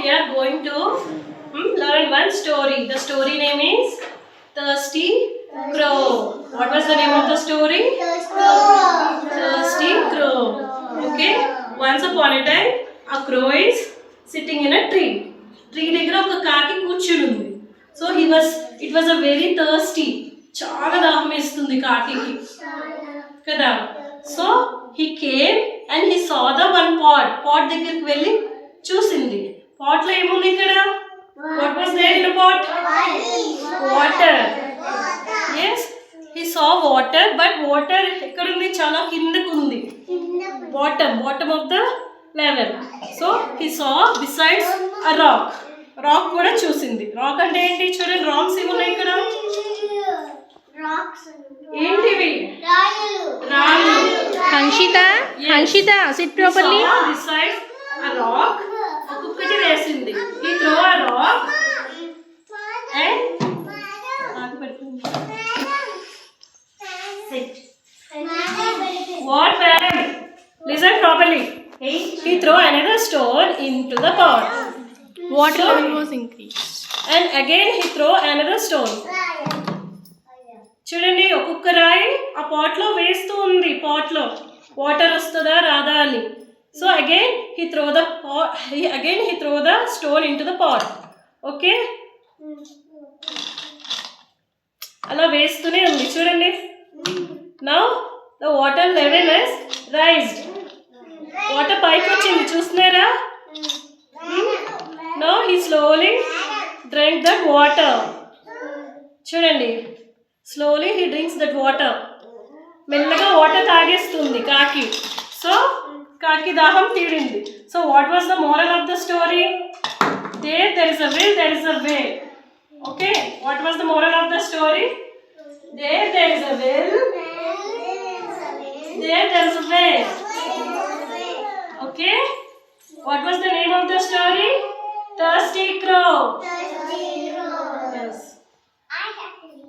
we are going to learn one story. The story name is Thirsty Crow. What was the name of the story? Thirsty Crow. Okay. Once upon a time, a crow is sitting in a tree. Tree దగ్గర ఒక కాకి కూర్చుని ఉంది. So it was a very thirsty. చాలా దాహం వేస్తుంది కాకికి కదా. So he came and he saw the one pot. Pot దగ్గరికి వెళ్ళి చూసింది. Pot లో ఏముంది ఇక్కడ? What was there in the pot? Water. Yes, he saw water, but water ఎక్కడ ఉంది? చాలా కిందకు ఉంది. Bottom of the level. So he saw besides a rock. Rock కూడా చూసింది. రాక్ అంటే ఏంటి? చూడండి, రాక్స్ ఏమి ఉన్నాయి ఇక్కడ? ఏంటివి? రాళ్ళు. Hamshita sit properly. besides a rock, ఒక్కొక్కటి వేసింది. he throw a rock and sit. What madam? Listen properly. He throw another stone into the pot. Water level was increased. And again he throw another stone. చూడండి, ఒక్కొక్క రాయి ఆ pot లో వేస్తూ ఉంది. Pot లో వాటర్ వస్తుందా రాదా అని. So again he throw the stone into the pot. Okay, అలా వేస్తూనే ఉంది. చూడండి, now the water level is raised. Water పైకి వచ్చింది, చూస్తున్నారా? Now he slowly drank that water. చూడండి, slowly he drinks that water. మెల్లగా వాటర్ తాగేస్తుంది కాకి. సో కాకి దాహం తీరింది. So what was the moral of the story? There is a will, there is a way. Okay, what was the moral of the story? There is a will, there is a way. Okay, what was the name of the story? Thirsty Crow.